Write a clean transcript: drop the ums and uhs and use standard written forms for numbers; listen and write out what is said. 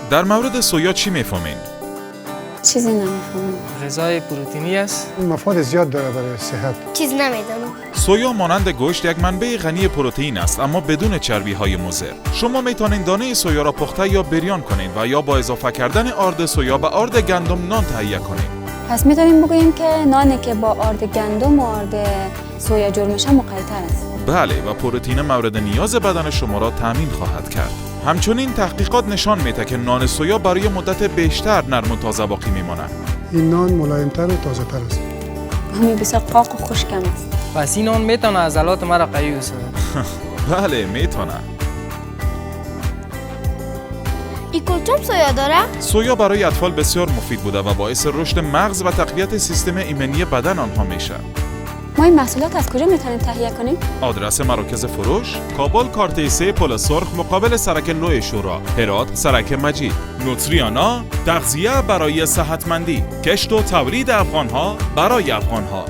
در مورد سویا چی میفهمین؟ چیزی نمیفهمم. غذای پروتئینی است. مفاد زیاد داره برای صحت. چیز نمیدونم. سویا مانند گوشت یک منبع غنی پروتئین است اما بدون چربی‌های مضر. شما میتونین دانه سویا را پخته یا بریان کنین و یا با اضافه کردن آرد سویا به آرد گندم نان تهیه کنین. پس میتونیم بگوییم که نانی که با آرد گندم و آرد سویا جور میشه مقی‌تر است. بله و پروتئین مورد نیاز بدن شما را تامین خواهد کرد. همچنین تحقیقات نشان میده که نان سویا برای مدت بیشتر نرم و تازه باقی میماند. این نان ملایم‌تر و تازه‌تر است. همین بسیار قاق و خشکم است. پس این نان میتونه عضلات مرا قوی بسازه. بله میتونه. این کلچوب سویا داره؟ سویا برای اطفال بسیار مفید بوده و باعث رشد مغز و تقویت سیستم ایمنی بدن آنها میشه. ما این محصولات از کجا میتونیم تهیه کنیم؟ آدرس مراکز فروش: کابل کارت 3 پل سرخ مقابل سرک نو شورا، هرات سرک مجید. نوتریانا، تغذیه برای صحتمندی، کشت و تولید افغانها برای افغانها.